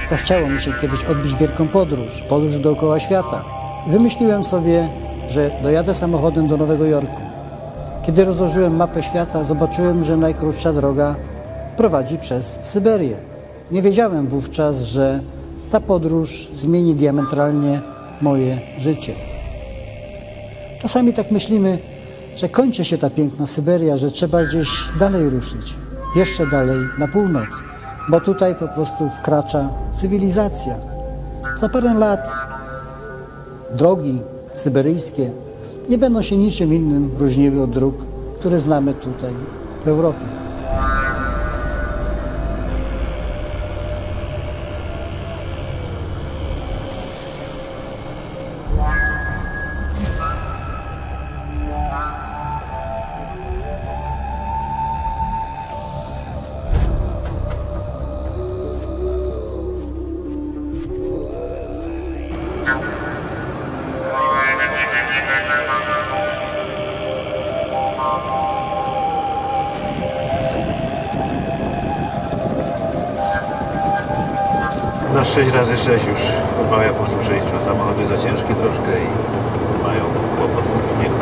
Zachciało mi się kiedyś odbyć wielką podróż dookoła świata. Wymyśliłem sobie, że dojadę samochodem do Nowego Jorku. Kiedy rozłożyłem mapę świata, zobaczyłem, że najkrótsza droga prowadzi przez Syberię. Nie wiedziałem wówczas, że ta podróż zmieni diametralnie moje życie. Czasami tak myślimy, że kończy się ta piękna Syberia, że trzeba gdzieś dalej ruszyć, jeszcze dalej na północ, bo tutaj po prostu wkracza cywilizacja. Za parę lat drogi syberyjskie nie będą się niczym innym różniły od dróg, które znamy tutaj w Europie. Na 6x6 już odmawia posłuszeństwa. Samochody za ciężkie troszkę i mają kłopot w tym śniegu.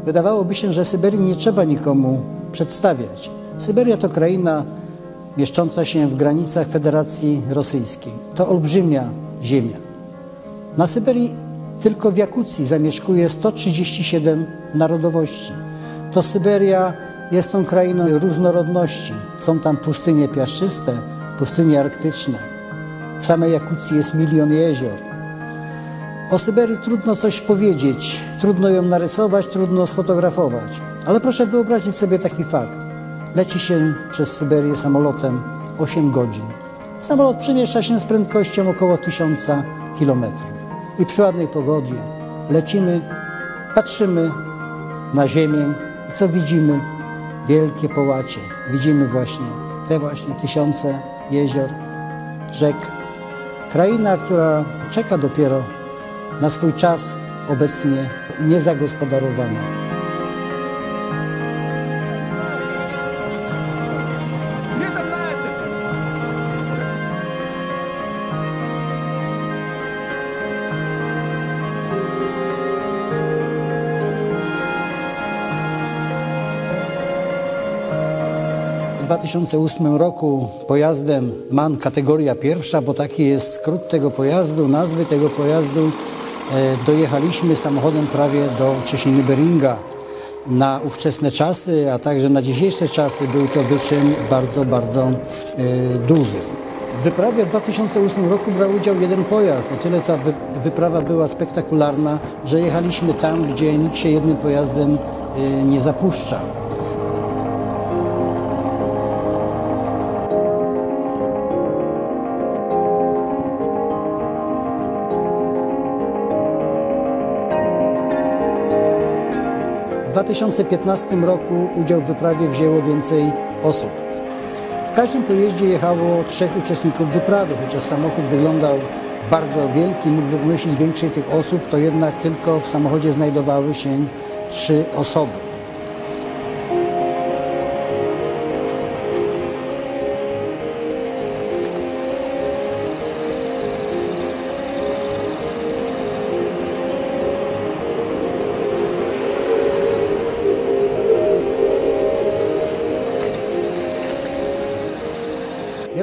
Wydawałoby się, że Syberii nie trzeba nikomu przedstawiać. Syberia to kraina mieszcząca się w granicach Federacji Rosyjskiej. To olbrzymia ziemia. Na Syberii tylko w Jakucji zamieszkuje 137 narodowości. To Syberia jest tą krainą różnorodności. Są tam pustynie piaszczyste, pustynie arktyczne. W samej Jakucji jest 1 000 000 jezior. O Syberii trudno coś powiedzieć, trudno ją narysować, trudno sfotografować. Ale proszę wyobrazić sobie taki fakt. Leci się przez Syberię samolotem 8 godzin. Samolot przemieszcza się z prędkością około 1000 km. I przy ładnej pogodzie lecimy, patrzymy na ziemię i co widzimy? Wielkie połacie. Widzimy właśnie te tysiące jezior, rzek. Kraina, która czeka dopiero na swój czas, obecnie niezagospodarowana. W 2008 roku pojazdem MAN kategoria pierwsza, bo taki jest skrót tego pojazdu, nazwy tego pojazdu, dojechaliśmy samochodem prawie do Cieśniny Beringa. Na ówczesne czasy, a także na dzisiejsze czasy był to wyczyn bardzo, bardzo duży. W wyprawie w 2008 roku brał udział jeden pojazd. O tyle ta wyprawa była spektakularna, że jechaliśmy tam, gdzie nikt się jednym pojazdem nie zapuszcza. W 2015 roku udział w wyprawie wzięło więcej osób. W każdym pojeździe jechało 3 uczestników wyprawy, chociaż samochód wyglądał bardzo wielki, mógłby pomieścić większej tych osób, to jednak tylko w samochodzie znajdowały się 3 osoby.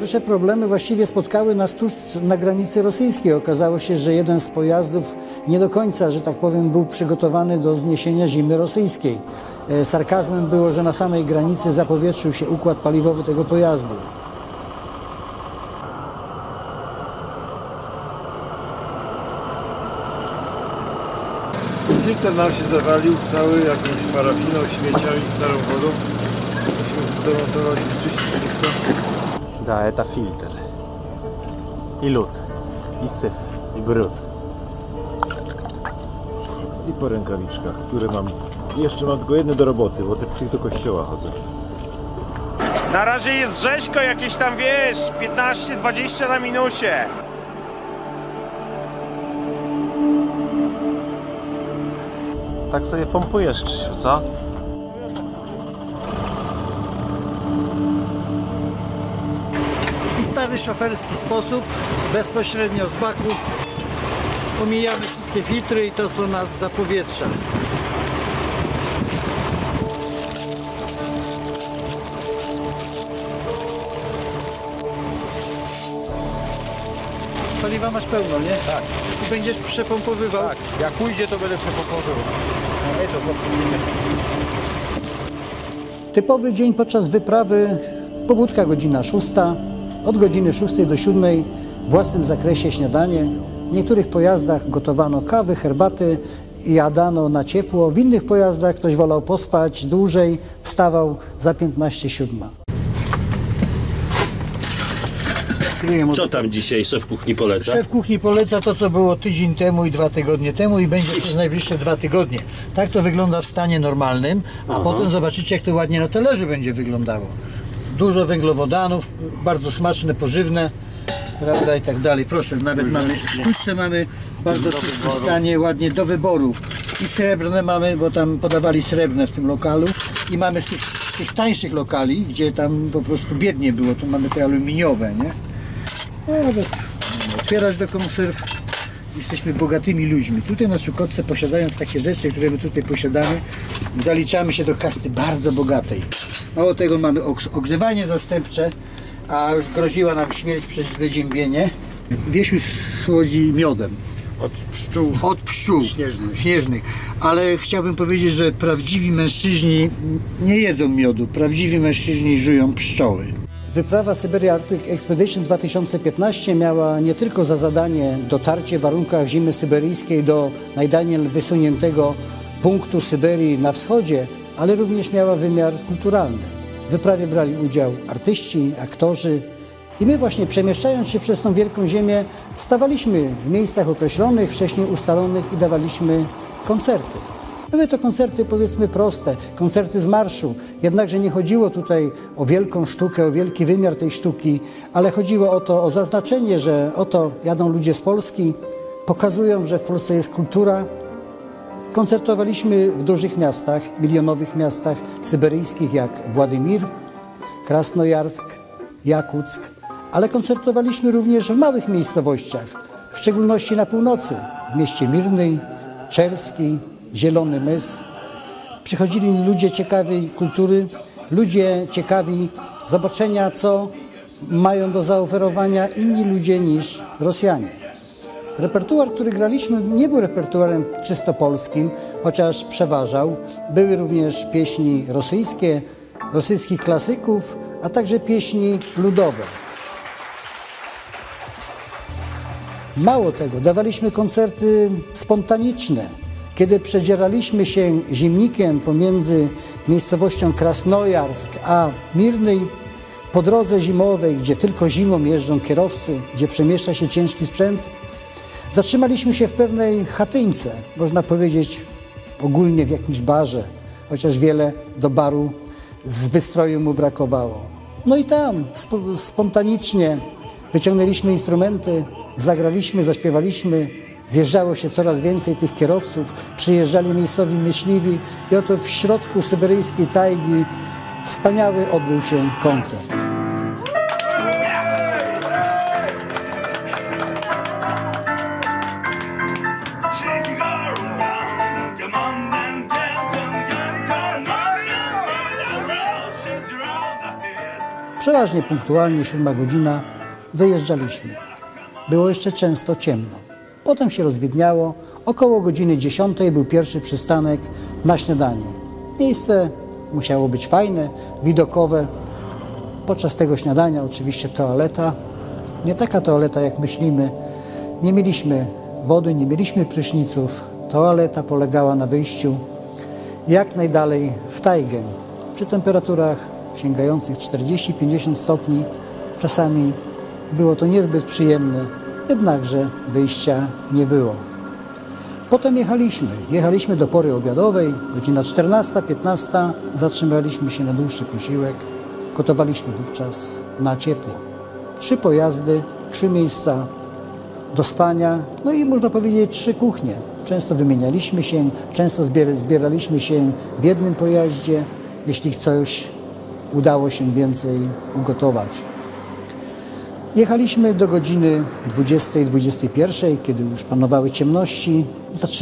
Pierwsze problemy właściwie spotkały nas tuż na granicy rosyjskiej. Okazało się, że jeden z pojazdów nie do końca, że tak powiem, był przygotowany do zniesienia zimy rosyjskiej. Sarkazmem było, że na samej granicy zapowietrzył się układ paliwowy tego pojazdu. Filtr nam się zawalił cały jakąś parafiną, śmieciami, starą wodą. Musimy zdemontować i wyczyścić wszystko. Да, это фильтр. И лут, и syf, i brud. I po rękawiczkach, które mam. Jeszcze mam tylko jedne do roboty, bo w tych do kościoła chodzę. Na razie jest rzeźko, jakieś tam, wiesz, 15-20 na minusie. Tak sobie pompujesz, Krzysiu, co? I stary szoferski sposób, bezpośrednio z baku omijamy wszystkie filtry i to, co nas zapowietrza. Paliwa masz pełno, nie? Tak. I będziesz przepompowywał? Tak, jak pójdzie, to będę przepompowywał. Typowy dzień podczas wyprawy, pobudka godzina 6, od godziny 6 do 7 w własnym zakresie śniadanie. W niektórych pojazdach gotowano kawy, herbaty i jadano na ciepło. W innych pojazdach ktoś wolał pospać dłużej, wstawał za 15:07. Co tam dzisiaj szef kuchni poleca? Szef kuchni poleca to, co było tydzień temu i 2 tygodnie temu i będzie przez najbliższe 2 tygodnie. Tak to wygląda w stanie normalnym, a potem zobaczycie, jak to ładnie na talerzu będzie wyglądało. Dużo węglowodanów, bardzo smaczne, pożywne, prawda, i tak dalej. Proszę, nawet mamy sztuczce, mamy w bardzo czystym stanie, ładnie do wyboru. I srebrne mamy, bo tam podawali srebrne w tym lokalu. I mamy z tych tańszych lokali, gdzie tam po prostu biednie było, to mamy te aluminiowe, nie? Otwierać do konserw. Jesteśmy bogatymi ludźmi. Tutaj na Czukotce, posiadając takie rzeczy, które my tutaj posiadamy, zaliczamy się do kasty bardzo bogatej. Mało tego, mamy ogrzewanie zastępcze, a już groziła nam śmierć przez wyziębienie. Wiesiu słodzi miodem. Od pszczół. Od pszczół śnieżnych. Ale chciałbym powiedzieć, że prawdziwi mężczyźni nie jedzą miodu. Prawdziwi mężczyźni żują pszczoły. Wyprawa Siberia Arctic Expedition 2015 miała nie tylko za zadanie dotarcie w warunkach zimy syberyjskiej do najdalej wysuniętego punktu Syberii na wschodzie, ale również miała wymiar kulturalny. W wyprawie brali udział artyści, aktorzy i my właśnie, przemieszczając się przez tą wielką ziemię, stawaliśmy w miejscach określonych, wcześniej ustalonych i dawaliśmy koncerty. Były to koncerty, powiedzmy, proste, koncerty z marszu, jednakże nie chodziło tutaj o wielką sztukę, o wielki wymiar tej sztuki, ale chodziło o to, o zaznaczenie, że oto jadą ludzie z Polski, pokazują, że w Polsce jest kultura. Koncertowaliśmy w dużych miastach, milionowych miastach syberyjskich jak Władimir, Krasnojarsk, Jakuck, ale koncertowaliśmy również w małych miejscowościach, w szczególności na północy, w mieście Mirnyj, Czerski, Zielony Mys. Przychodzili ludzie ciekawi kultury, ludzie ciekawi zobaczenia, co mają do zaoferowania inni ludzie niż Rosjanie. Repertuar, który graliśmy, nie był repertuarem czysto polskim, chociaż przeważał. Były również pieśni rosyjskie, rosyjskich klasyków, a także pieśni ludowe. Mało tego, dawaliśmy koncerty spontaniczne. Kiedy przedzieraliśmy się zimnikiem pomiędzy miejscowością Krasnojarsk a Mirnyj, po drodze zimowej, gdzie tylko zimą jeżdżą kierowcy, gdzie przemieszcza się ciężki sprzęt, zatrzymaliśmy się w pewnej chatyńce, można powiedzieć ogólnie w jakimś barze, chociaż wiele do baru z wystroju mu brakowało. No i tam spontanicznie wyciągnęliśmy instrumenty, zagraliśmy, zaśpiewaliśmy. Zjeżdżało się coraz więcej tych kierowców, przyjeżdżali miejscowi myśliwi i oto w środku syberyjskiej tajgi wspaniały odbył się koncert. Przeważnie punktualnie 7 godzina wyjeżdżaliśmy. Było jeszcze często ciemno. Potem się rozwidniało. Około godziny 10 był pierwszy przystanek na śniadanie. Miejsce musiało być fajne, widokowe. Podczas tego śniadania oczywiście toaleta. Nie taka toaleta, jak myślimy. Nie mieliśmy wody, nie mieliśmy pryszniców. Toaleta polegała na wyjściu jak najdalej w tajgę. Przy temperaturach sięgających 40-50 stopni. Czasami było to niezbyt przyjemne, jednakże wyjścia nie było. Potem jechaliśmy do pory obiadowej, godzina 14-15, zatrzymaliśmy się na dłuższy posiłek, gotowaliśmy wówczas na ciepło. 3 pojazdy, 3 miejsca do spania, no i można powiedzieć 3 kuchnie. Często wymienialiśmy się, często zbieraliśmy się w jednym pojaździe, jeśli coś udało się więcej ugotować. Jechaliśmy do godziny 20-21, kiedy już panowały ciemności,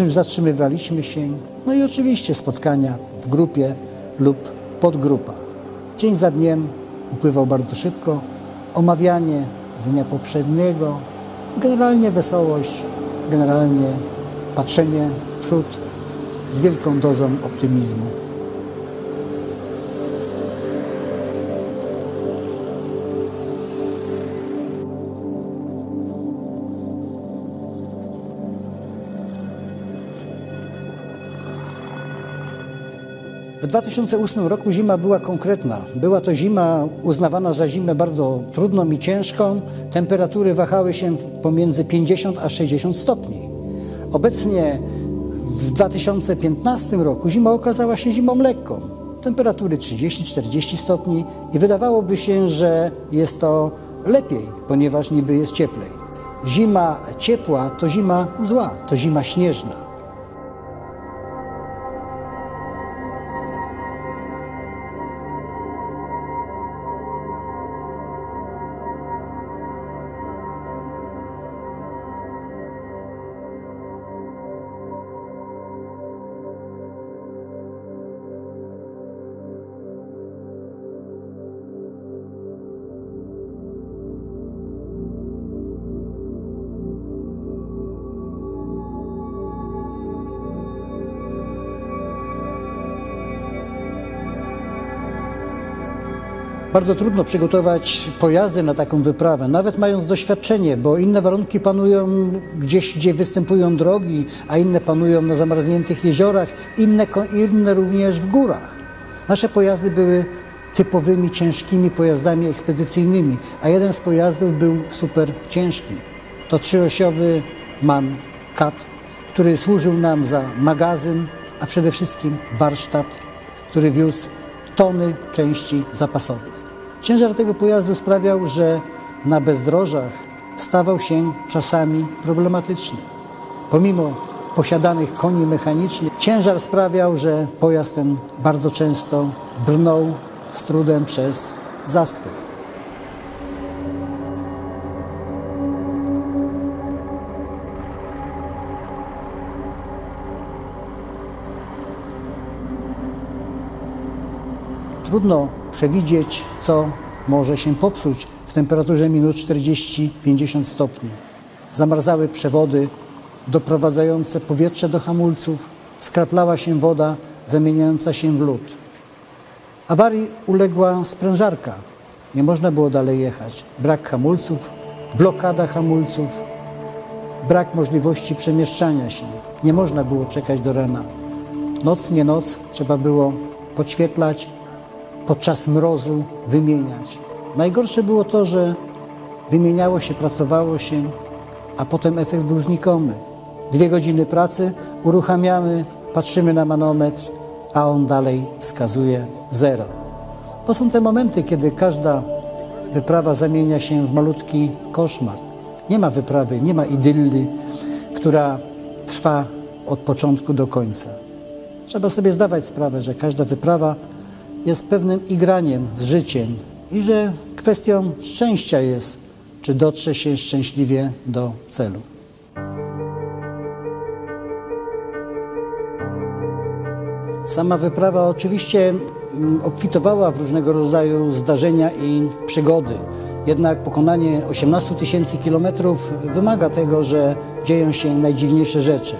zatrzymywaliśmy się, no i oczywiście spotkania w grupie lub podgrupach. Dzień za dniem upływał bardzo szybko, omawianie dnia poprzedniego, generalnie wesołość, generalnie patrzenie w przód z wielką dozą optymizmu. W 2008 roku zima była konkretna. Była to zima uznawana za zimę bardzo trudną i ciężką. Temperatury wahały się pomiędzy 50 a 60 stopni. Obecnie w 2015 roku zima okazała się zimą lekką. Temperatury 30-40 stopni i wydawałoby się, że jest to lepiej, ponieważ niby jest cieplej. Zima ciepła to zima zła, to zima śnieżna. Bardzo trudno przygotować pojazdy na taką wyprawę, nawet mając doświadczenie, bo inne warunki panują gdzieś, gdzie występują drogi, a inne panują na zamarzniętych jeziorach, inne również w górach. Nasze pojazdy były typowymi, ciężkimi pojazdami ekspedycyjnymi, a jeden z pojazdów był super ciężki. To 3-osiowy MAN CAT, który służył nam za magazyn, a przede wszystkim warsztat, który wiózł tony części zapasowych. Ciężar tego pojazdu sprawiał, że na bezdrożach stawał się czasami problematyczny. Pomimo posiadanych koni mechanicznych, ciężar sprawiał, że pojazd ten bardzo często brnął z trudem przez zaspy. Trudno przewidzieć, co może się popsuć w temperaturze minus 40-50 stopni. Zamarzały przewody doprowadzające powietrze do hamulców, skraplała się woda zamieniająca się w lód. Awarii uległa sprężarka. Nie można było dalej jechać. Brak hamulców, blokada hamulców, brak możliwości przemieszczania się. Nie można było czekać do rana. Noc, nie noc, trzeba było podświetlać, podczas mrozu wymieniać. Najgorsze było to, że wymieniało się, pracowało się, a potem efekt był znikomy. 2 godziny pracy, uruchamiamy, patrzymy na manometr, a on dalej wskazuje 0. To są te momenty, kiedy każda wyprawa zamienia się w malutki koszmar. Nie ma wyprawy, nie ma idylli, która trwa od początku do końca. Trzeba sobie zdawać sprawę, że każda wyprawa jest pewnym igraniem z życiem i że kwestią szczęścia jest, czy dotrze się szczęśliwie do celu. Sama wyprawa oczywiście obfitowała w różnego rodzaju zdarzenia i przygody. Jednak pokonanie 18 000 kilometrów wymaga tego, że dzieją się najdziwniejsze rzeczy.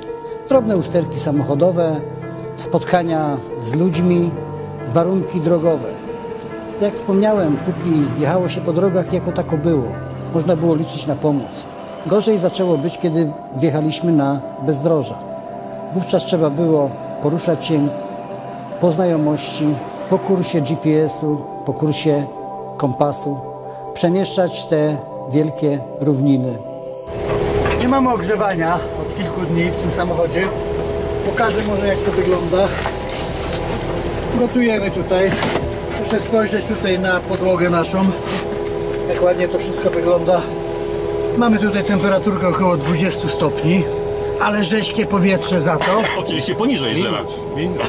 Drobne usterki samochodowe, spotkania z ludźmi, warunki drogowe. Jak wspomniałem, póki jechało się po drogach, jako tako było. Można było liczyć na pomoc. Gorzej zaczęło być, kiedy wjechaliśmy na bezdroża. Wówczas trzeba było poruszać się po znajomości, po kursie GPS-u, po kursie kompasu, przemieszczać te wielkie równiny. Nie mamy ogrzewania od kilku dni w tym samochodzie. Pokażę może, jak to wygląda. Gotujemy tutaj. Muszę spojrzeć tutaj na podłogę naszą, jak ładnie to wszystko wygląda. Mamy tutaj temperaturkę około 20 stopni, ale rześkie powietrze za to. Oczywiście poniżej zera.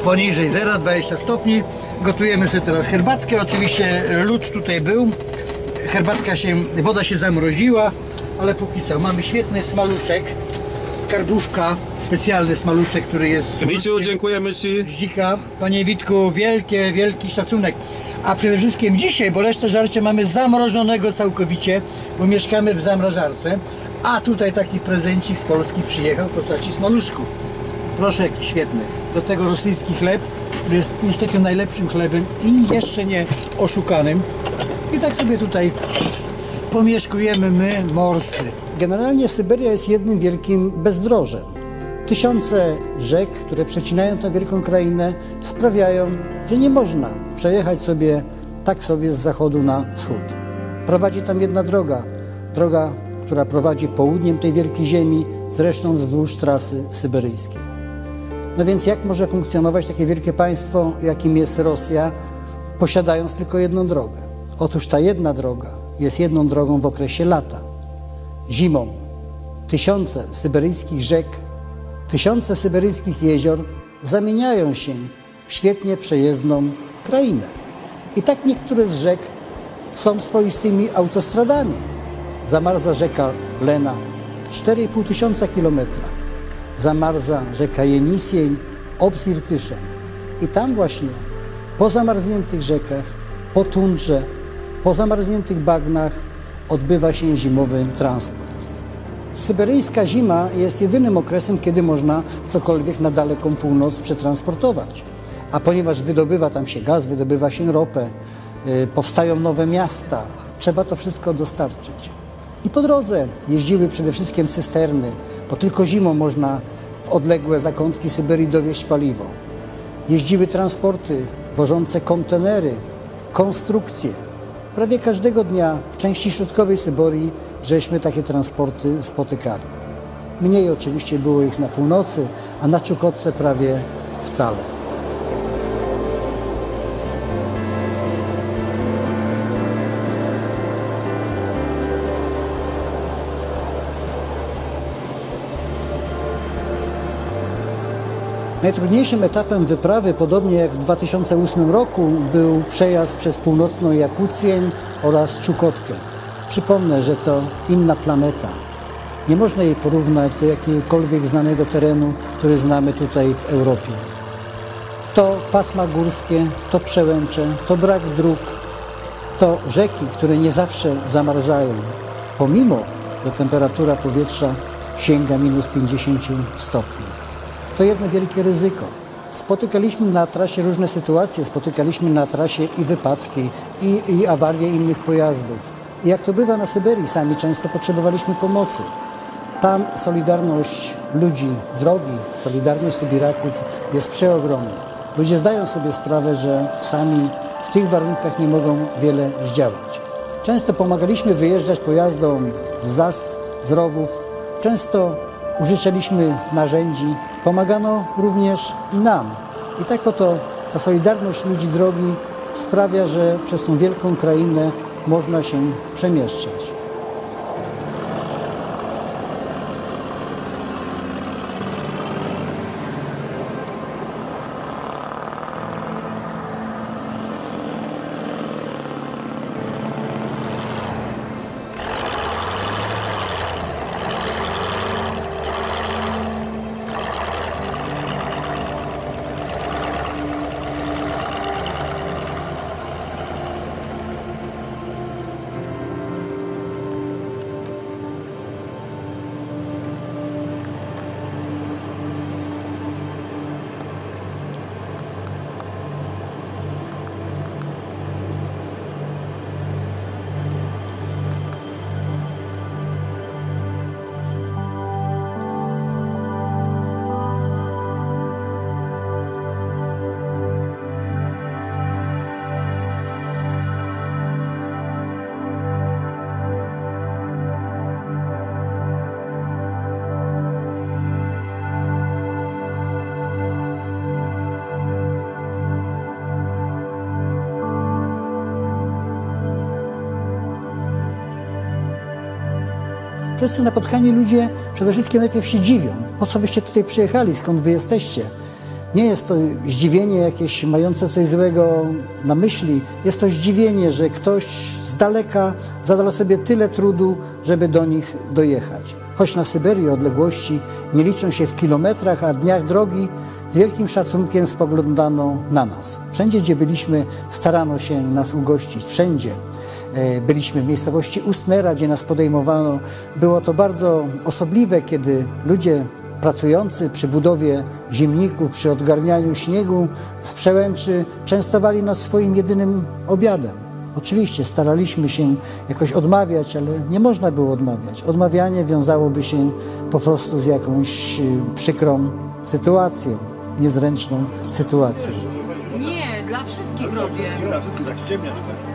Poniżej zera, 20 stopni. Gotujemy sobie teraz herbatkę. Oczywiście lód tutaj był. Woda się zamroziła, ale póki co mamy świetny smaluszek. Skarbówka, specjalny smaluszek, który jest... Wiciu, dziękujemy Ci. Dzika. Panie Witku, wielki szacunek. A przede wszystkim dzisiaj, bo resztę żarcia mamy zamrożonego całkowicie, bo mieszkamy w zamrażarce. A tutaj taki prezencik z Polski przyjechał w postaci smaluszku. Proszę, jaki świetny. Do tego rosyjski chleb, który jest niestety najlepszym chlebem i jeszcze nie oszukanym. I tak sobie tutaj pomieszkujemy my, morsy. Generalnie Syberia jest jednym wielkim bezdrożem. Tysiące rzek, które przecinają tę wielką krainę, sprawiają, że nie można przejechać sobie z zachodu na wschód. Prowadzi tam jedna droga, która prowadzi południem tej wielkiej ziemi, zresztą wzdłuż trasy syberyjskiej. No więc jak może funkcjonować takie wielkie państwo, jakim jest Rosja, posiadając tylko jedną drogę? Otóż ta jedna droga jest jedną drogą w okresie lata. Zimą tysiące syberyjskich rzek, tysiące syberyjskich jezior zamieniają się w świetnie przejezdną krainę. I tak niektóre z rzek są swoistymi autostradami. Zamarza rzeka Lena, 4,5 tysiąca kilometra. Zamarza rzeka Jenisiej, ob Irtyszem. I tam właśnie, po zamarzniętych rzekach, po tundrze, po zamarzniętych bagnach odbywa się zimowy transport. Syberyjska zima jest jedynym okresem, kiedy można cokolwiek na daleką północ przetransportować. A ponieważ wydobywa tam się gaz, wydobywa się ropę, powstają nowe miasta, trzeba to wszystko dostarczyć. I po drodze jeździły przede wszystkim cysterny, bo tylko zimą można w odległe zakątki Syberii dowieźć paliwo. Jeździły transporty wożące kontenery, konstrukcje. Prawie każdego dnia w części środkowej Syberii żeśmy takie transporty spotykali. Mniej oczywiście było ich na północy, a na Czukotce prawie wcale. Najtrudniejszym etapem wyprawy, podobnie jak w 2008 roku, był przejazd przez północną Jakucję oraz Czukotkę. Przypomnę, że to inna planeta. Nie można jej porównać do jakiegokolwiek znanego terenu, który znamy tutaj w Europie. To pasma górskie, to przełęcze, to brak dróg, to rzeki, które nie zawsze zamarzają, pomimo że temperatura powietrza sięga minus 50 stopni. To jedno wielkie ryzyko. Spotykaliśmy na trasie różne sytuacje, spotykaliśmy na trasie i wypadki, i awarie innych pojazdów. I jak to bywa na Syberii, sami często potrzebowaliśmy pomocy. Tam solidarność ludzi drogi, solidarność Sybiraków jest przeogromna. Ludzie zdają sobie sprawę, że sami w tych warunkach nie mogą wiele zdziałać. Często pomagaliśmy wyjeżdżać pojazdom z zasp, z rowów. Często użyczaliśmy narzędzi. Pomagano również i nam. I tak oto ta solidarność ludzi drogi sprawia, że przez tą wielką krainę można się przemieszczać. Wszyscy napotkani ludzie przede wszystkim najpierw się dziwią. Po co wyście tutaj przyjechali? Skąd wy jesteście? Nie jest to zdziwienie jakieś mające coś złego na myśli. Jest to zdziwienie, że ktoś z daleka zadał sobie tyle trudu, żeby do nich dojechać. Choć na Syberii odległości nie liczą się w kilometrach, a dniach drogi, z wielkim szacunkiem spoglądano na nas. Wszędzie, gdzie byliśmy, starano się nas ugościć. Wszędzie. Byliśmy w miejscowości Ustnera, gdzie nas podejmowano. Było to bardzo osobliwe, kiedy ludzie pracujący przy budowie zimników, przy odgarnianiu śniegu z przełęczy częstowali nas swoim jedynym obiadem. Oczywiście staraliśmy się jakoś odmawiać, ale nie można było odmawiać. Odmawianie wiązałoby się po prostu z jakąś przykrą sytuacją, niezręczną sytuacją. Nie, dla wszystkich robię. Dla wszystkich, tak ściemniasz, tak?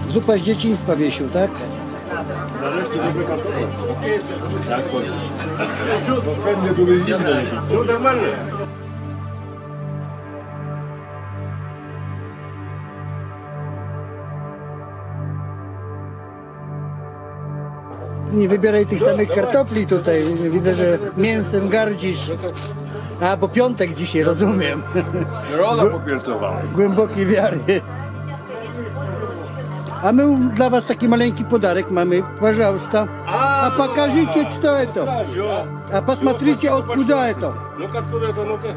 Zupa z dzieciństwa, Wiesiu, tak? Nareszcie dobry kartofel. Tak, właśnie. Chętnie były zimne. Co normalne. Nie wybieraj tych samych kartofli tutaj. Widzę, że mięsem gardzisz. A, bo piątek dzisiaj, rozumiem. Roda popiertowa. Głębokiej wiary. A my dla was taki maleńki podarek mamy, пожалуйста. А покажите, что это. А посмотрите, откуда это. Ну-ка, откуда это, ну-ка.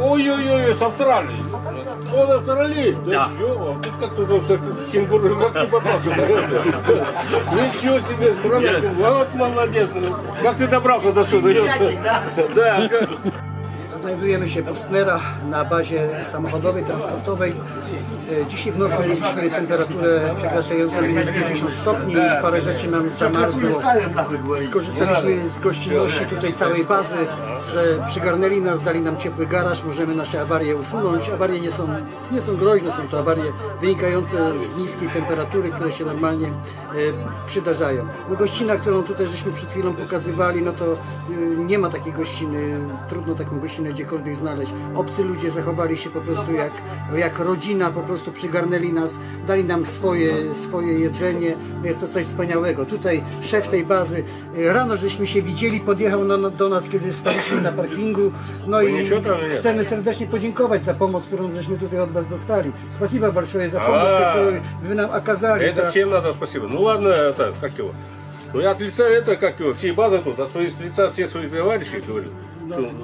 Ой-ой-ой, с Австралии. Он Австралии? Да. Тут как-то кенгуру не попался. Ничего себе, страна. Вот молодец. Как ты добрался до сюда? Да. Znajdujemy się w Ustnera na bazie samochodowej, transportowej. Dzisiaj w nocy mieliśmy temperaturę przekraczającą minus 50 stopni. Parę rzeczy nam zamarzło. Skorzystaliśmy z gościnności tutaj całej bazy, że przygarnęli nas, dali nam ciepły garaż, możemy nasze awarie usunąć. Awarie nie są groźne, są to awarie wynikające z niskiej temperatury, które się normalnie przydarzają. No, gościna, którą tutaj żeśmy przed chwilą pokazywali, no to nie ma takiej gościny, trudno taką godzinę gdziekolwiek znaleźć. Obcy ludzie zachowali się po prostu jak rodzina, po prostu przygarnęli nas, dali nam swoje jedzenie. Jest to coś wspaniałego. Tutaj szef tej bazy, rano żeśmy się widzieli, podjechał do nas, kiedy staliśmy na parkingu. No i chcemy serdecznie podziękować za pomoc, którą żeśmy tutaj od was dostali. Спасибо большое за помощь, которую вы нам оказали. Это всем надо спасибо. Ну ладно, это, как его? Ну я от лица всей базы тут, от лица всех своих товарищей говорю.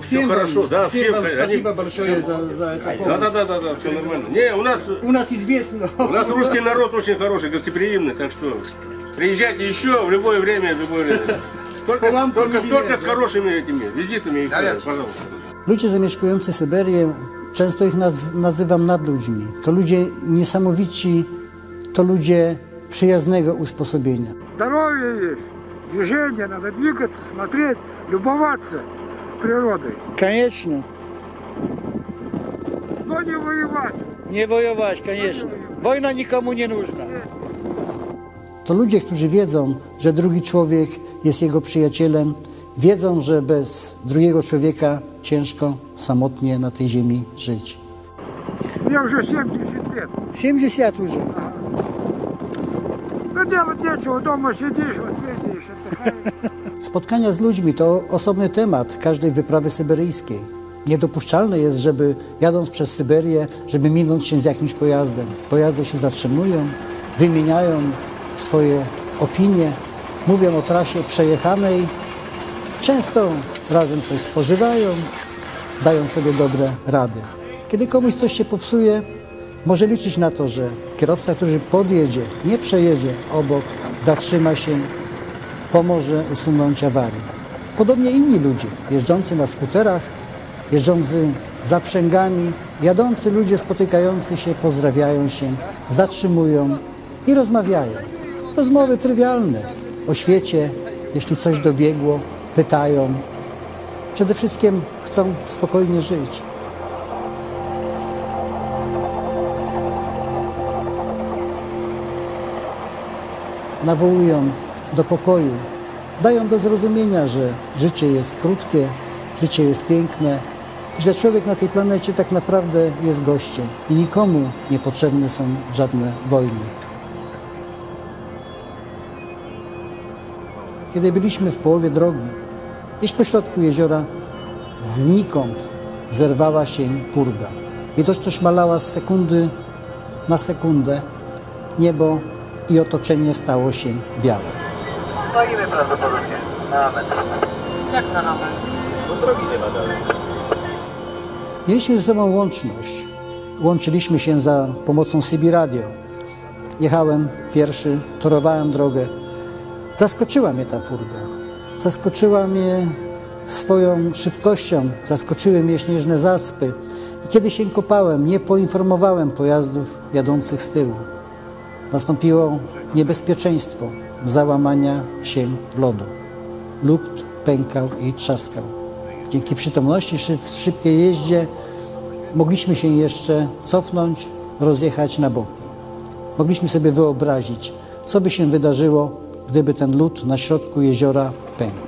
Все хорошо, да, всем вам спасибо большое за эту помощь. Да, все нормально. Не, у нас известно. У нас русский народ очень хороший, гостеприимный, так что приезжайте еще в любое время, Только с хорошими этими визитами и все, пожалуйста. Ludzie zamieszkujący Syberię, często ich nazywam nadludźmi. To ludzie niesamowici, to ludzie przyjaznego usposobienia. Здоровье есть, движение, надо двигаться, смотреть, любоваться природой. Конечно. Но не воевать. Nie wojować, конечно. Wojna nikomu nie нужна. To ludzie, którzy wiedzą, że drugi człowiek jest jego przyjacielem, wiedzą, że bez drugiego człowieka ciężko samotnie na tej ziemi żyć. Мне уже 70 лет. 70 уже. Ну делать нечего, дома сидишь, вот ездишь, отдыхаешь. Spotkania z ludźmi to osobny temat każdej wyprawy syberyjskiej. Niedopuszczalne jest, żeby jadąc przez Syberię, żeby minąć się z jakimś pojazdem. Pojazdy się zatrzymują, wymieniają swoje opinie, mówią o trasie przejechanej, często razem coś spożywają, dają sobie dobre rady. Kiedy komuś coś się popsuje, może liczyć na to, że kierowca, który podjedzie, nie przejedzie obok, zatrzyma się, pomoże usunąć awarię. Podobnie inni ludzie, jeżdżący na skuterach, jeżdżący zaprzęgami, jadący ludzie spotykający się, pozdrawiają się, zatrzymują i rozmawiają. Rozmowy trywialne o świecie, jeśli coś dobiegło, pytają. Przede wszystkim chcą spokojnie żyć. Nawołują do pokoju, dają do zrozumienia, że życie jest krótkie, życie jest piękne, że człowiek na tej planecie tak naprawdę jest gościem i nikomu niepotrzebne są żadne wojny. kiedy byliśmy w połowie drogi, gdzieś pośrodku jeziora znikąd zerwała się purga. Widoczność malała z sekundy na sekundę. Niebo i otoczenie stało się białe. Stoimy prawdopodobnie na metr. Jak za nami? Bo drogi nie ma dalej. Mieliśmy ze sobą łączność. Łączyliśmy się za pomocą CB Radio. Jechałem pierwszy, torowałem drogę. Zaskoczyła mnie ta purga. Zaskoczyła mnie swoją szybkością, zaskoczyły mnie śnieżne zaspy. I kiedy się kopałem, nie poinformowałem pojazdów jadących z tyłu. Nastąpiło niebezpieczeństwo załamania się lodu. Lód pękał i trzaskał. Dzięki przytomności, szybkiej jeździe mogliśmy się jeszcze cofnąć, rozjechać na boki. Mogliśmy sobie wyobrazić, co by się wydarzyło, gdyby ten lód na środku jeziora pękł.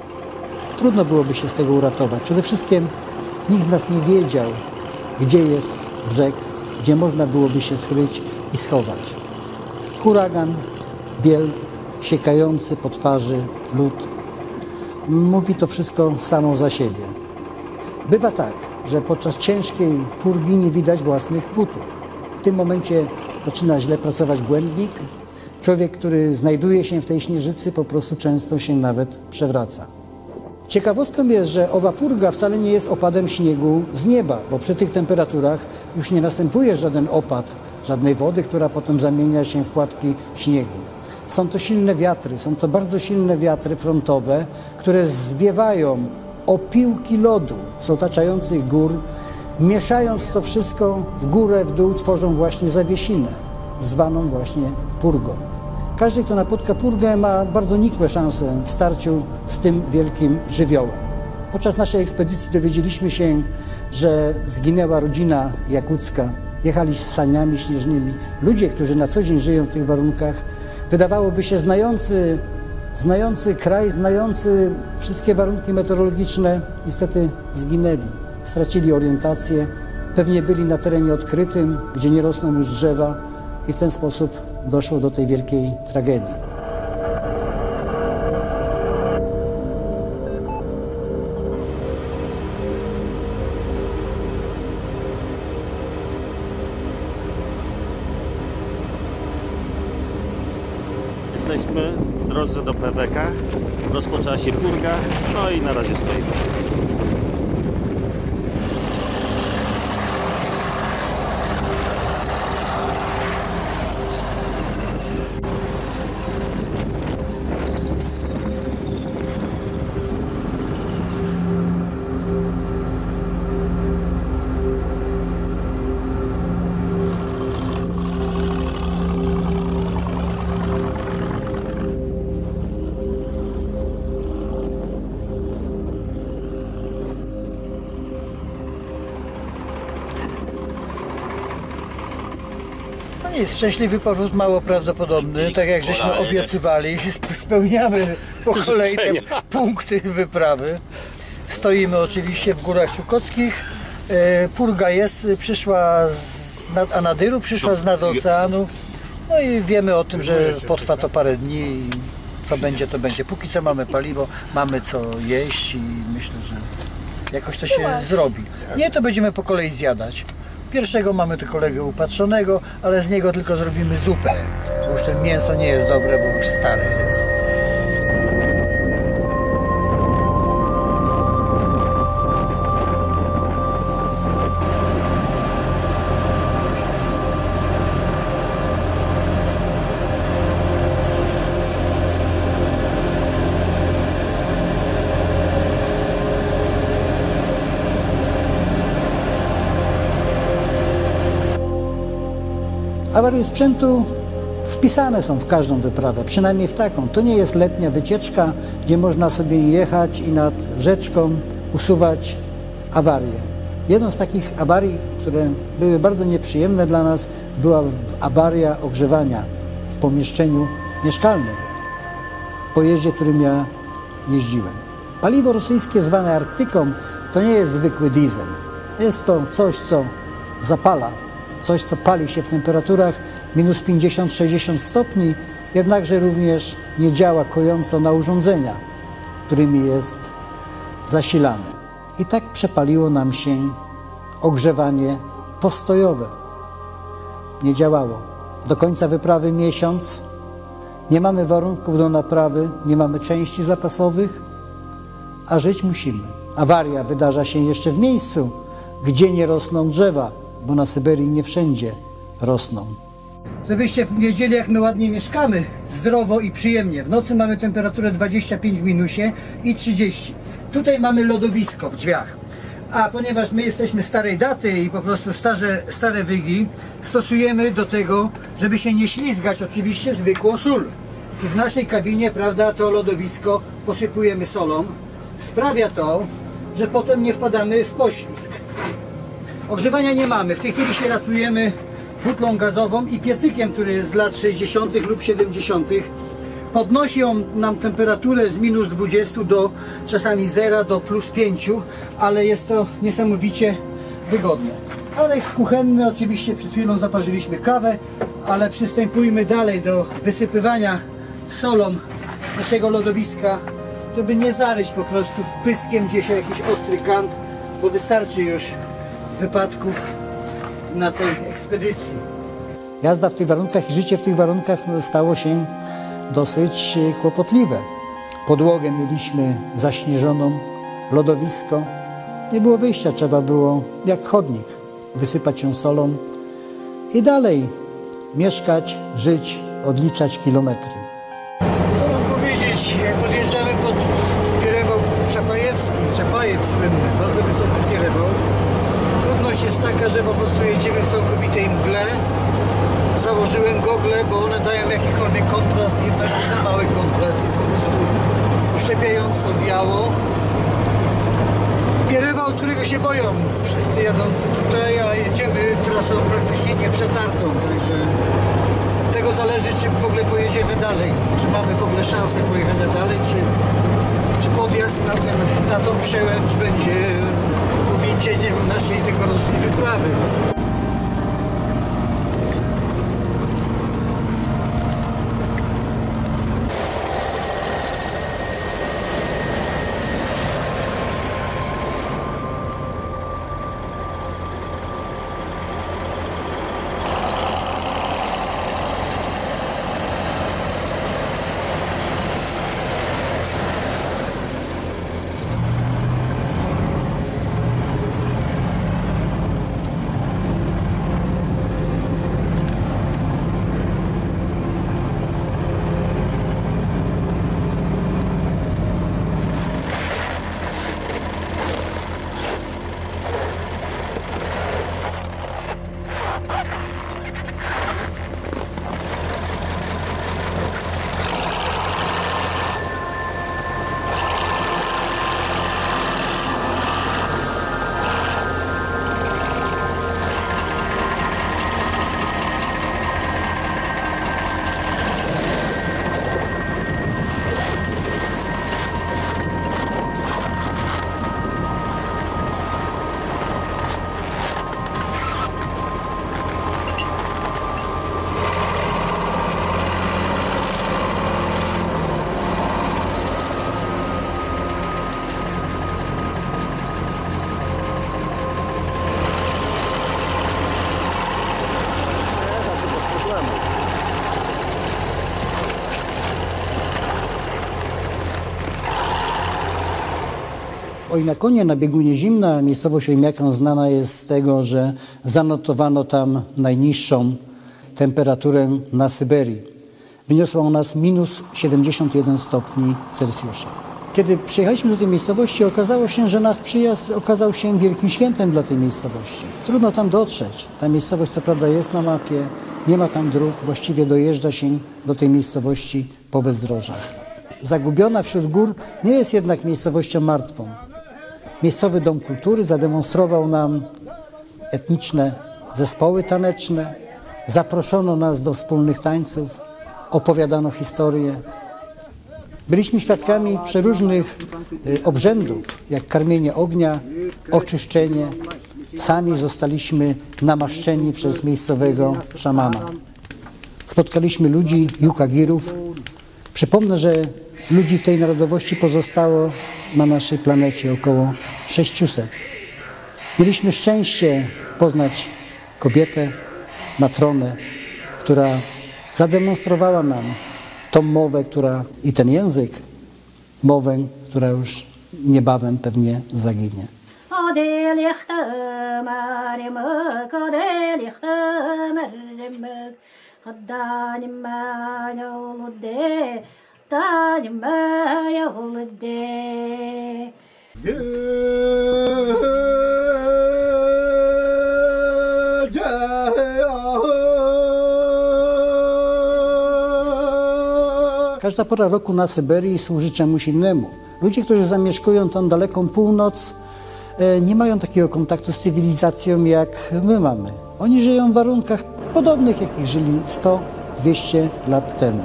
Trudno byłoby się z tego uratować. Przede wszystkim nikt z nas nie wiedział, gdzie jest brzeg, gdzie można byłoby się schylić i schować. Huragan, biel, siekający po twarzy lód. Mówi to wszystko samo za siebie. Bywa tak, że podczas ciężkiej purgi nie widać własnych butów. W tym momencie zaczyna źle pracować błędnik. Człowiek, który znajduje się w tej śnieżycy, po prostu często się nawet przewraca. Ciekawostką jest, że owa purga wcale nie jest opadem śniegu z nieba, bo przy tych temperaturach już nie następuje żaden opad, żadnej wody, która potem zamienia się w płatki śniegu. Są to silne wiatry, są to bardzo silne wiatry frontowe, które zwiewają opiłki lodu z otaczających gór, mieszając to wszystko w górę, w dół, tworzą właśnie zawiesinę, zwaną właśnie purgą. Każdy, kto napotka purgę, ma bardzo nikłe szanse w starciu z tym wielkim żywiołem. Podczas naszej ekspedycji dowiedzieliśmy się, że zginęła rodzina jakucka. Jechali z saniami śnieżnymi. Ludzie, którzy na co dzień żyją w tych warunkach, wydawałoby się znający kraj, znający wszystkie warunki meteorologiczne, niestety zginęli. Stracili orientację, pewnie byli na terenie odkrytym, gdzie nie rosną już drzewa i w ten sposób doszło do tej wielkiej tragedii. Jesteśmy w drodze do PWK, rozpoczęła się purga, no i na razie stoimy. Jest szczęśliwy powrót, mało prawdopodobny, tak jak żeśmy obiecywali. Spełniamy po kolei te punkty wyprawy. Stoimy oczywiście w Górach Ciukockich. Purga jest, przyszła z nad Anadyru, przyszła z nad oceanu. No i wiemy o tym, że potrwa to parę dni i co będzie, to będzie. Póki co mamy paliwo, mamy co jeść i myślę, że jakoś to się zrobi. Nie, to będziemy po kolei zjadać. Pierwszego mamy tylko kolegę upatrzonego, ale z niego tylko zrobimy zupę, bo już ten mięso nie jest dobre, bo już stare jest. Awarie sprzętu wpisane są w każdą wyprawę, przynajmniej w taką. To nie jest letnia wycieczka, gdzie można sobie jechać i nad rzeczką usuwać awarie. Jedną z takich awarii, które były bardzo nieprzyjemne dla nas, była awaria ogrzewania w pomieszczeniu mieszkalnym, w pojeździe, którym ja jeździłem. Paliwo rosyjskie zwane Arktyką to nie jest zwykły diesel. Jest to coś, co zapala. Coś, co pali się w temperaturach minus 50-60 stopni, jednakże również nie działa kojąco na urządzenia. którymi jest zasilany. I tak przepaliło nam się ogrzewanie postojowe. Nie działało. Do końca wyprawy miesiąc, nie mamy warunków do naprawy, nie mamy części zapasowych, a żyć musimy. Awaria wydarza się jeszcze w miejscu, gdzie nie rosną drzewa, bo na Syberii nie wszędzie rosną. Żebyście wiedzieli, jak my ładnie mieszkamy, zdrowo i przyjemnie. W nocy mamy temperaturę 25 w minusie i 30. Tutaj mamy lodowisko w drzwiach. A ponieważ my jesteśmy starej daty i po prostu stare wygi, stosujemy do tego, żeby się nie ślizgać, oczywiście zwykłą sól. I w naszej kabinie, prawda, to lodowisko posypujemy solą. Sprawia to, że potem nie wpadamy w poślizg. Ogrzewania nie mamy. W tej chwili się ratujemy butlą gazową i piecykiem, który jest z lat 60. lub 70. Podnosi on nam temperaturę z minus 20 do czasami 0 do plus 5, ale jest to niesamowicie wygodne. Ale jest kuchenny, oczywiście przed chwilą zaparzyliśmy kawę, ale przystępujmy dalej do wysypywania solą naszego lodowiska, żeby nie zaryć po prostu pyskiem gdzieś jakiś ostry kant, bo wystarczy już wypadków na tej ekspedycji. Jazda w tych warunkach i życie w tych warunkach stało się dosyć kłopotliwe. Podłogę mieliśmy zaśnieżoną, lodowisko. Nie było wyjścia, trzeba było jak chodnik wysypać ją solą i dalej mieszkać, żyć, odliczać kilometry. Co mam powiedzieć, jak podjeżdżamy pod Pierewał Czapajew słynny, bardzo wysoki Pierewał. Trudność jest taka, że po prostu jedziemy w całkowitej mgle. Założyłem gogle, bo one dają jakikolwiek kontrast, jednak za mały kontrast, jest po prostu oślepiająco biało. Pierewał, którego się boją wszyscy jadący tutaj, a jedziemy trasą praktycznie nieprzetartą, także od tego zależy, czy w ogóle pojedziemy dalej, czy mamy w ogóle szansę pojechania dalej, czy podjazd na tą przełęcz będzie uwieńczeniem naszej tegorocznej wyprawy. Ojnakonie na biegunie Zimna, miejscowość Ojmiakan znana jest z tego, że zanotowano tam najniższą temperaturę na Syberii. Wyniosła u nas minus 71 stopni Celsjusza. Kiedy przyjechaliśmy do tej miejscowości, okazało się, że nasz przyjazd okazał się wielkim świętem dla tej miejscowości. Trudno tam dotrzeć. Ta miejscowość co prawda jest na mapie, nie ma tam dróg, właściwie dojeżdża się do tej miejscowości po bezdrożach. Zagubiona wśród gór nie jest jednak miejscowością martwą. Miejscowy Dom Kultury zademonstrował nam etniczne zespoły taneczne, zaproszono nas do wspólnych tańców, opowiadano historię. Byliśmy świadkami przeróżnych obrzędów, jak karmienie ognia, oczyszczenie. Sami zostaliśmy namaszczeni przez miejscowego szamana. Spotkaliśmy ludzi, Yukagirów, Przypomnę, że ludzi tej narodowości pozostało na naszej planecie około 600. Mieliśmy szczęście poznać kobietę, matronę, która zademonstrowała nam tą mowę, i ten język, mowę, która już niebawem pewnie zaginie. Każda pora roku na Syberii służy czemuś innemu. Ludzie, którzy zamieszkują tą daleką północ, nie mają takiego kontaktu z cywilizacją, jak my mamy. Oni żyją w warunkach podobnych, jakich żyli 100-200 lat temu.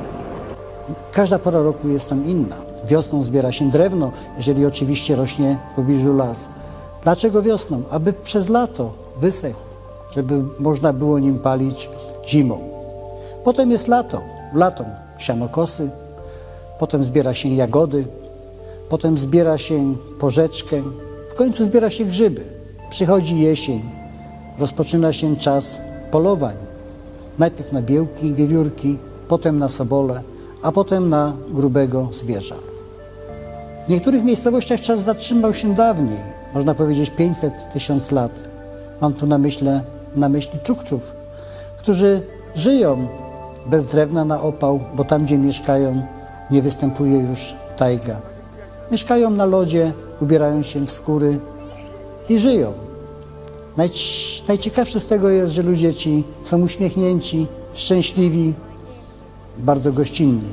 Każda pora roku jest tam inna. Wiosną zbiera się drewno, jeżeli oczywiście rośnie w pobliżu las. Dlaczego wiosną? Aby przez lato wysechł, żeby można było nim palić zimą. Potem jest lato. Latem sianokosy, potem zbiera się jagody, potem zbiera się porzeczkę, w końcu zbiera się grzyby. Przychodzi jesień, rozpoczyna się czas polowań. Najpierw na białki, wiewiórki, potem na sobole, a potem na grubego zwierza. W niektórych miejscowościach czas zatrzymał się dawniej, można powiedzieć 500-1000 lat. Mam tu na myśli Czukczów, którzy żyją bez drewna na opał, bo tam, gdzie mieszkają, nie występuje już tajga. Mieszkają na lodzie, ubierają się w skóry i żyją. Najciekawsze z tego jest, że ludzie ci są uśmiechnięci, szczęśliwi, bardzo gościnni.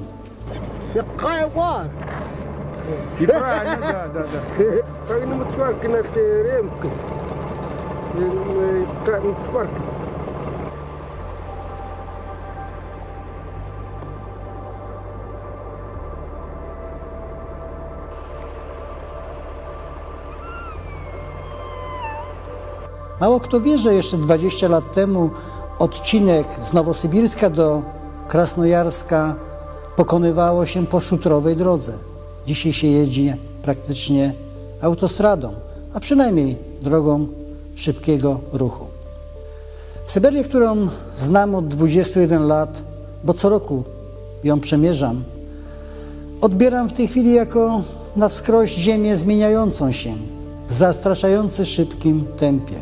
Mało kto wie, że jeszcze 20 lat temu odcinek z Nowosybirska do Krasnojarska pokonywało się po szutrowej drodze. Dzisiaj się jedzie praktycznie autostradą, a przynajmniej drogą szybkiego ruchu. Syberię, którą znam od 21 lat, bo co roku ją przemierzam, odbieram w tej chwili jako na wskroś ziemię zmieniającą się w zastraszająco szybkim tempie.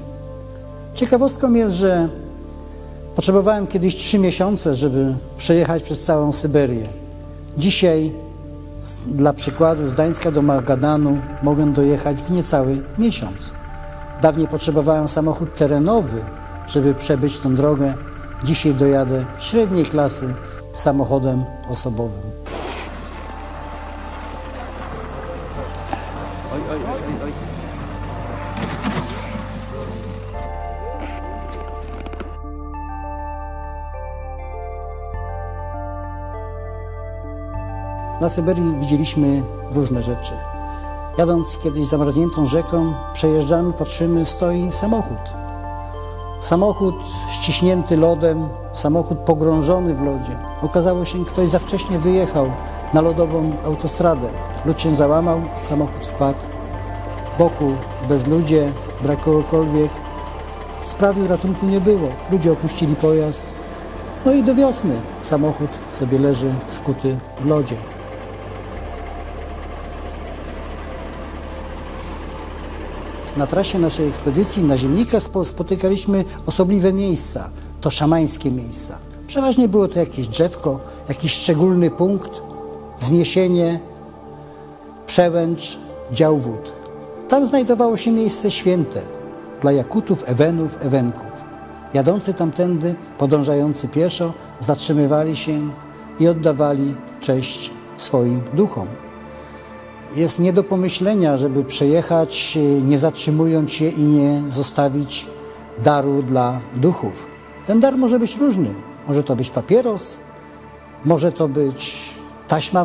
Ciekawostką jest, że potrzebowałem kiedyś 3 miesiące, żeby przejechać przez całą Syberię. Dzisiaj, dla przykładu, z Gdańska do Magadanu mogę dojechać w niecały miesiąc. Dawniej potrzebowałem samochód terenowy, żeby przebyć tę drogę. Dzisiaj dojadę średniej klasy samochodem osobowym. Na Syberii widzieliśmy różne rzeczy. Jadąc kiedyś zamarzniętą rzeką, przejeżdżamy, patrzymy, stoi samochód. Samochód ściśnięty lodem, samochód pogrążony w lodzie. Okazało się, ktoś za wcześnie wyjechał na lodową autostradę. Lód się załamał, samochód wpadł. Wokół bezludzie, brak kogokolwiek. Sprawy ratunku nie było. Ludzie opuścili pojazd. No i do wiosny samochód sobie leży skuty w lodzie. Na trasie naszej ekspedycji na Ziemnika spotykaliśmy osobliwe miejsca, to szamańskie miejsca. Przeważnie było to jakieś drzewko, jakiś szczególny punkt, wzniesienie, przełęcz, dział wód. Tam znajdowało się miejsce święte dla Jakutów, Ewenów, Ewenków. Jadący tamtędy, podążający pieszo, zatrzymywali się i oddawali cześć swoim duchom. Jest nie do pomyślenia, żeby przejechać, nie zatrzymując się i nie zostawić daru dla duchów. Ten dar może być różny. Może to być papieros, może to być taśma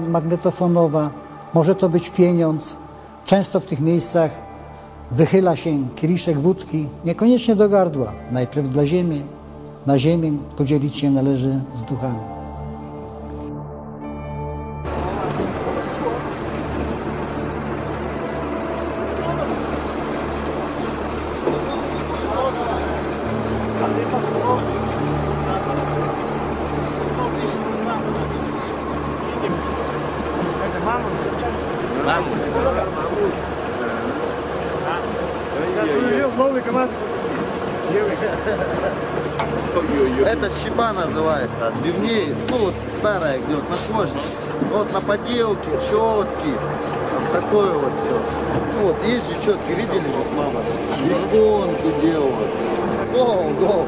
magnetofonowa, może to być pieniądz. Często w tych miejscach wychyla się kieliszek wódki, niekoniecznie do gardła, najpierw dla ziemi. Na ziemię podzielić się należy z duchami. Это щеба называется, отбивнее, ну вот старая, где вот на коже, вот на поделке, четки, такое вот все. Ну вот, есть же четки, видели же с мамой? Гонки делают. Go.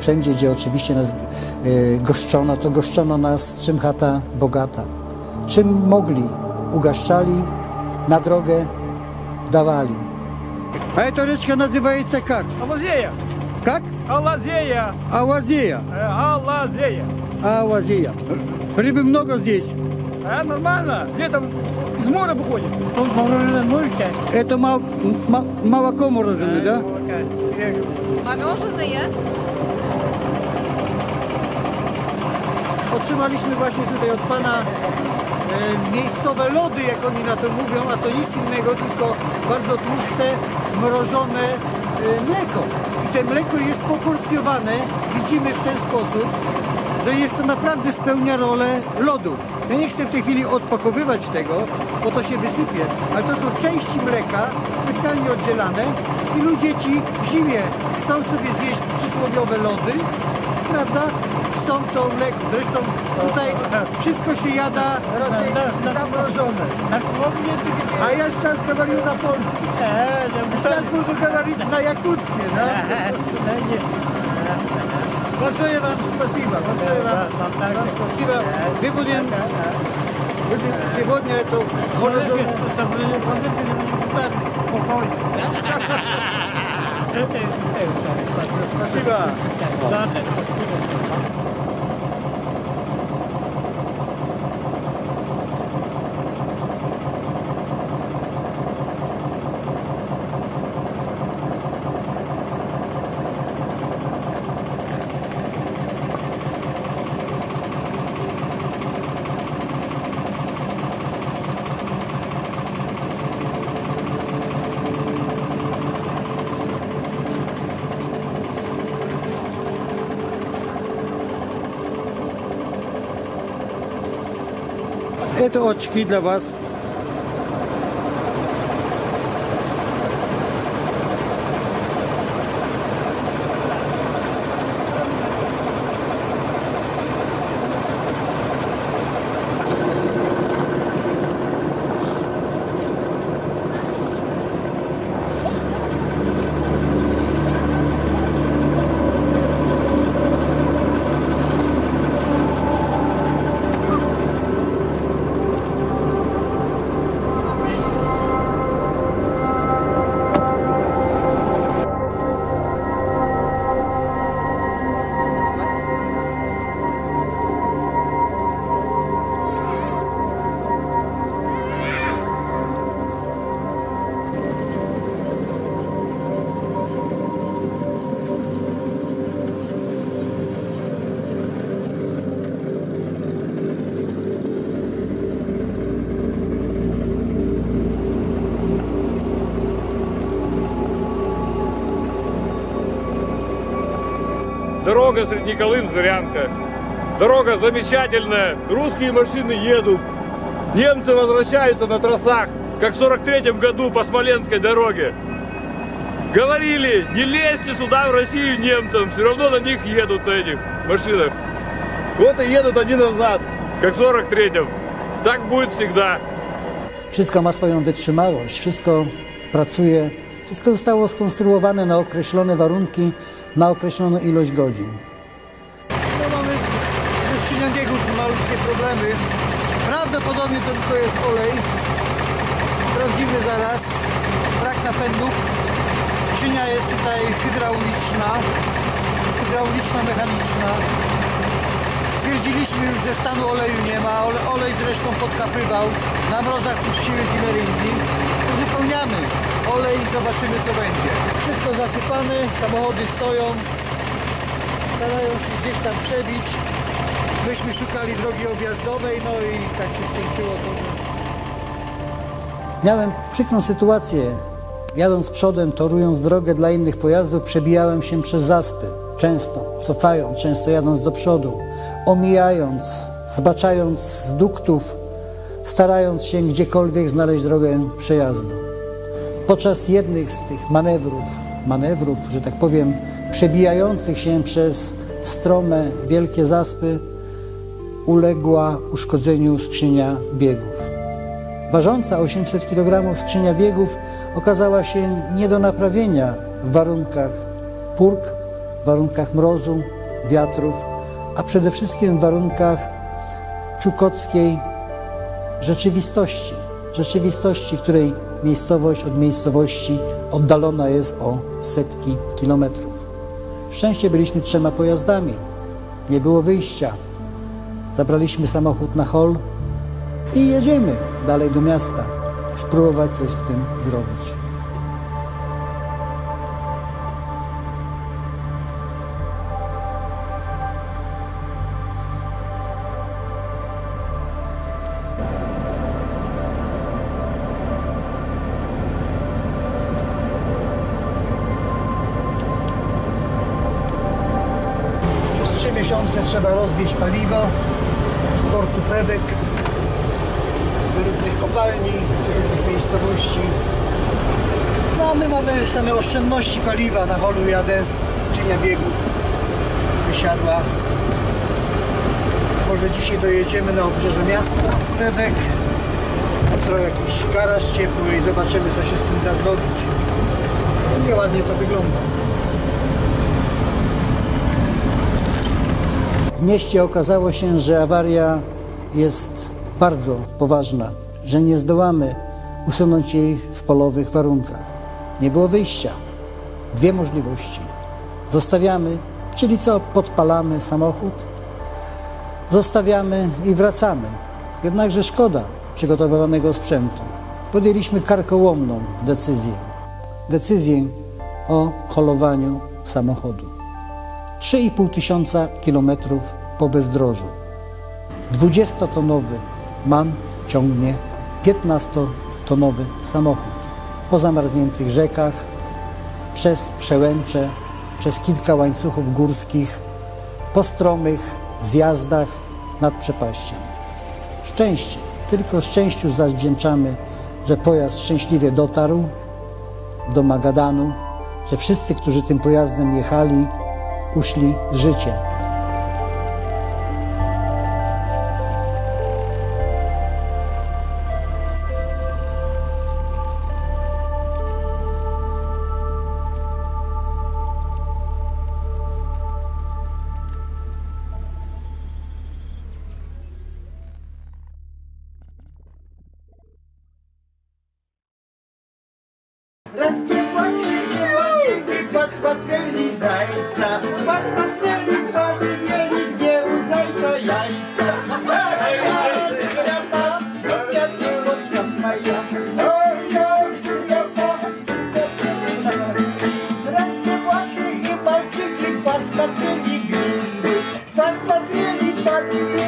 Wszędzie, gdzie oczywiście nas goszczono, to goszczono nas czym chata bogata. Czym mogli, ugaszczali, na drogę dawali. А эта речка называется как? Алазея. Как? Алазея. Авазея. Алазея. Авазея. Рыбы много здесь. Нормально. Летом из моря выходит. Это молоко мороженое, да? Mrożone? Otrzymaliśmy właśnie tutaj od Pana miejscowe lody, jak oni na to mówią, a to nic innego, tylko bardzo tłuste, mrożone mleko. I to mleko jest poporcjowane, widzimy w ten sposób, że jest to naprawdę spełnia rolę lodów. Ja nie chcę w tej chwili odpakowywać tego, bo to się wysypie, ale to są części mleka specjalnie oddzielane i ludzie ci w zimie chcą sobie zjeść przysłowiowe lody, prawda? Są to mleko. Zresztą tutaj wszystko się jada raczej zamrożone. А я сейчас говорю на польском. Сейчас буду говорить на якутске, да? Большое вам спасибо. Большое вам спасибо. Мы будем сегодня это мороженое. Спасибо. Это очки для вас. Дорога Среднеколым-Зырянка. Дорога замечательная. Русские машины едут. Немцы возвращаются на трассах, как в 43-м году по Смоленской дороге. Говорили, не лезьте сюда, в Россию, немцам. Все равно на них едут, на этих машинах. Вот и едут они назад, как в 43-м. Так будет всегда. Wszystko ma swoją wytrzymałość, wszystko pracuje, wszystko zostało skonstruowane na określone warunki, na określoną ilość godzin. To mamy skrzynią biegów malutkie problemy. Prawdopodobnie to tylko jest olej. Sprawdzimy zaraz. Brak napędów. Skrzynia jest tutaj hydrauliczno-mechaniczna. Stwierdziliśmy już, że stanu oleju nie ma. Olej zresztą podkapywał. Na mrozach puściły zimeryngi. Uzupełniamy olej i zobaczymy, co będzie. Wszystko zasypane, samochody stoją. Starają się gdzieś tam przebić. Myśmy szukali drogi objazdowej, no i tak się skończyło. Miałem przykrą sytuację. Jadąc przodem, torując drogę dla innych pojazdów, przebijałem się przez zaspy. Często cofając, często jadąc do przodu, omijając, zbaczając z duktów, starając się gdziekolwiek znaleźć drogę przejazdu. Podczas jednych z tych manewrów, że tak powiem, przebijających się przez strome, wielkie zaspy, uległa uszkodzeniu skrzynia biegów. Ważąca 800 kg skrzynia biegów okazała się nie do naprawienia w warunkach purg, w warunkach mrozu, wiatrów, a przede wszystkim w warunkach czukockiej rzeczywistości, w której miejscowość od miejscowości oddalona jest o setki kilometrów. Szczęście byliśmy 3 pojazdami, nie było wyjścia. Zabraliśmy samochód na hol i jedziemy dalej do miasta, spróbować coś z tym zrobić. Przez 3 miesiące trzeba rozwieźć paliwo z portu Pewek do różnych kopalni, do różnych miejscowości. No a my mamy same oszczędności paliwa. Na holu jadę, skrzynia biegów wysiadła. Może dzisiaj dojedziemy na obrzeże miasta Pewek. Jutro jakiś garaż ciepły i zobaczymy, co się z tym da zrobić. No, nieładnie to wygląda. W mieście okazało się, że awaria jest bardzo poważna, że nie zdołamy usunąć jej w polowych warunkach. Nie było wyjścia. 2 możliwości. Zostawiamy, czyli co? Podpalamy samochód, zostawiamy i wracamy. Jednakże szkoda przygotowanego sprzętu. Podjęliśmy karkołomną decyzję o holowaniu samochodu. 3,5 tysiąca kilometrów po bezdrożu. 20-tonowy MAN ciągnie 15-tonowy samochód. Po zamarzniętych rzekach, przez przełęcze, przez kilka łańcuchów górskich, po stromych zjazdach nad przepaścią. Szczęście, tylko szczęściu zawdzięczamy, że pojazd szczęśliwie dotarł do Magadanu, że wszyscy, którzy tym pojazdem jechali, uszli z życiem. Raz nie płacili, pospatrzyli zajca, pospatrzyli, podziwieli, gdzie u zajca jajca. Raz nie płacili, Bałtyki, pospatrzyli Wisły, pospatrzyli, podziwieli.